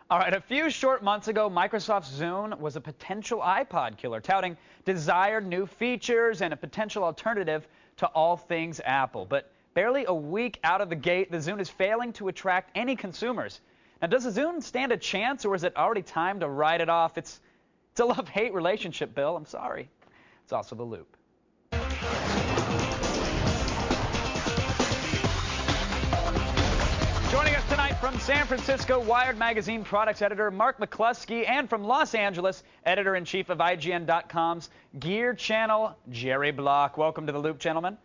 All right, a few short months ago, Microsoft's Zune was a potential iPod killer, touting desired new features and a potential alternative to all things Apple. But barely a week out of the gate, the Zune is failing to attract any consumers. Now, does the Zune stand a chance, or is it already time to write it off? It's a love-hate relationship, Bill. I'm sorry. It's also The Loop. Joining us tonight from San Francisco, Wired Magazine products editor Mark McCluskey, and from Los Angeles, editor-in-chief of IGN.com's Gear Channel, Jerry Block. Welcome to The Loop, gentlemen.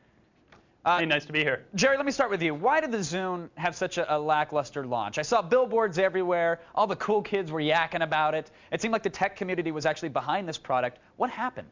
Hey, nice to be here. Jerry, let me start with you. Why did the Zune have such a lackluster launch? I saw billboards everywhere. All the cool kids were yakking about it. It seemed like the tech community was actually behind this product. What happened?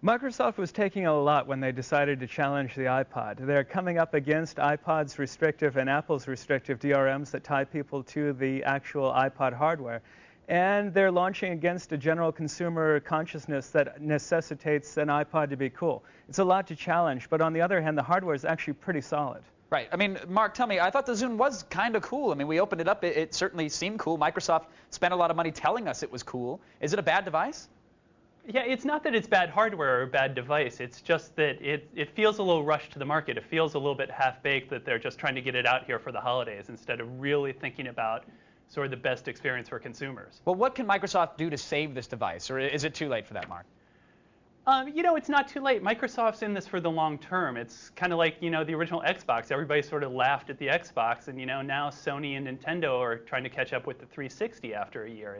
Microsoft was taking a lot when they decided to challenge the iPod. They're coming up against iPod's restrictive and Apple's restrictive DRMs that tie people to the actual iPod hardware. And they're launching against a general consumer consciousness that necessitates an iPod to be cool. It's a lot to challenge, but on the other hand, the hardware is actually pretty solid. Right. I mean, Mark, tell me, I thought the Zune was kind of cool. I mean, we opened it up. It certainly seemed cool. Microsoft spent a lot of money telling us it was cool. Is it a bad device? Yeah, it's not that it's bad hardware or a bad device. It's just that it feels a little rushed to the market. It feels a little bit half-baked that they're just trying to get it out here for the holidays instead of really thinking about sort of the best experience for consumers. Well, what can Microsoft do to save this device, or is it too late for that, Mark? You know, it's not too late. Microsoft's in this for the long term. It's kind of like, you know, the original Xbox. Everybody sort of laughed at the Xbox, and, you know, now Sony and Nintendo are trying to catch up with the 360 after a year.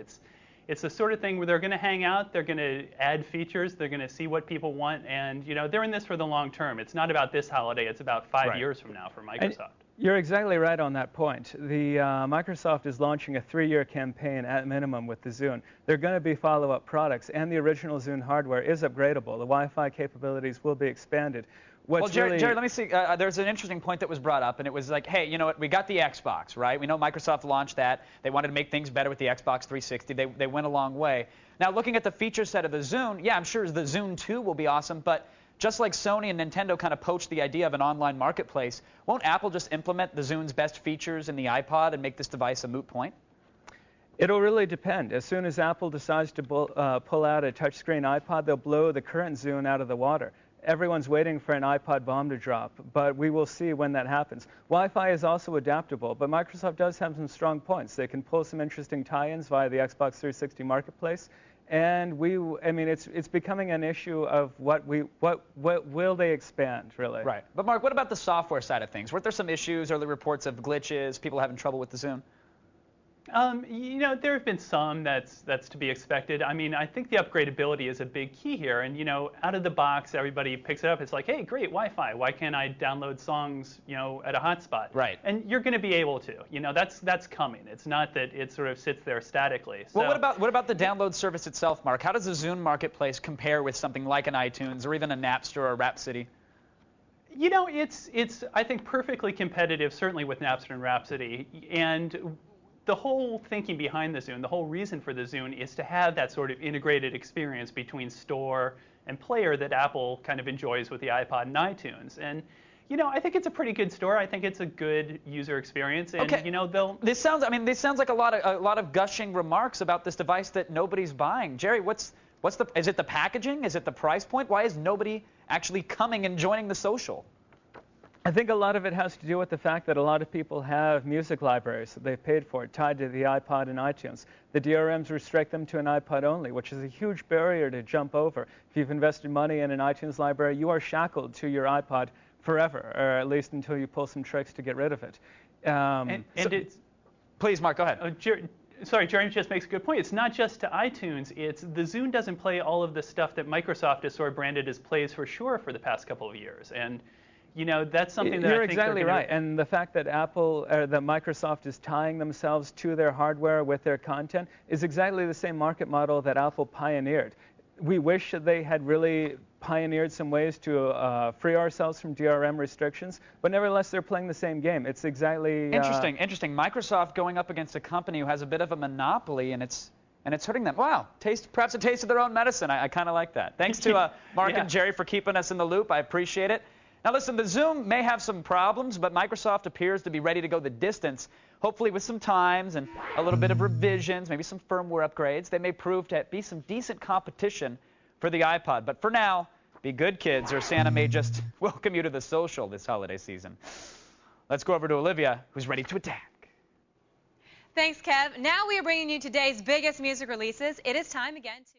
It's the sort of thing where they're going to hang out, they're going to add features, they're going to see what people want, and, you know, they're in this for the long term. It's not about this holiday, it's about 5 years from now for Microsoft. And you're exactly right on that point. Microsoft is launching a 3-year campaign at minimum with the Zune. There are going to be follow-up products, and the original Zune hardware is upgradable. The Wi-Fi capabilities will be expanded. Well, Jerry, let me see. There's an interesting point that was brought up, and it was like, hey, you know what? We got the Xbox, right? We know Microsoft launched that. They wanted to make things better with the Xbox 360. They went a long way. Now, looking at the feature set of the Zune, yeah, I'm sure the Zune 2 will be awesome, but just like Sony and Nintendo kind of poached the idea of an online marketplace, won't Apple just implement the Zune's best features in the iPod and make this device a moot point? It'll really depend. As soon as Apple decides to pull out a touchscreen iPod, they'll blow the current Zune out of the water. Everyone's waiting for an iPod bomb to drop, but we will see when that happens. Wi-Fi is also adaptable, but Microsoft does have some strong points. They can pull some interesting tie-ins via the Xbox 360 marketplace, and I mean, it's becoming an issue of what will they expand, really? Right. But Mark, what about the software side of things? Weren't there some issues, early reports of glitches, people having trouble with the Zune? You know, there have been some that's to be expected. I mean, I think the upgradability is a big key here. And, you know, out of the box, everybody picks it up. It's like, hey, great, Wi-Fi. Why can't I download songs, you know, at a hotspot? Right. And you're going to be able to. You know, that's coming. It's not that it sort of sits there statically. So, well, what about the download service itself, Mark? How does the Zune marketplace compare with something like an iTunes or even a Napster or a Rhapsody? You know, it's I think, perfectly competitive, certainly with Napster and Rhapsody. And the whole thinking behind the Zune, the whole reason for the Zune is to have that sort of integrated experience between store and player that Apple kind of enjoys with the iPod and iTunes. And, you know, I think it's a pretty good store. I think it's a good user experience. And, okay. You know, this sounds like a lot of gushing remarks about this device that nobody's buying. Jerry, is it the packaging? Is it the price point? Why is nobody actually coming and joining the social? I think a lot of it has to do with the fact that a lot of people have music libraries that they've paid for tied to the iPod and iTunes. The DRMs restrict them to an iPod only, which is a huge barrier to jump over. If you've invested money in an iTunes library, you are shackled to your iPod forever, or at least until you pull some tricks to get rid of it. Please, Mark, go ahead. Sorry, Jerry just makes a good point. It's not just to iTunes. It's the Zune doesn't play all of the stuff that Microsoft has sort of branded as plays for sure for the past couple of years. And you know, that's something that you're I think exactly right. And the fact that that Microsoft is tying themselves to their hardware with their content is exactly the same market model that Apple pioneered. We wish that they had really pioneered some ways to free ourselves from DRM restrictions, but nevertheless, they're playing the same game. It's exactly interesting. Microsoft going up against a company who has a bit of a monopoly, and it's hurting them. Wow, perhaps a taste of their own medicine. I kind of like that. Thanks to Mark and Jerry for keeping us in the loop. I appreciate it. Now listen, the Zune may have some problems, but Microsoft appears to be ready to go the distance, hopefully with some times and a little bit of revisions, maybe some firmware upgrades. They may prove to be some decent competition for the iPod. But for now, be good kids, or Santa may just welcome you to the social this holiday season. Let's go over to Olivia, who's ready to attack. Thanks, Kev. Now we are bringing you today's biggest music releases. It is time again to...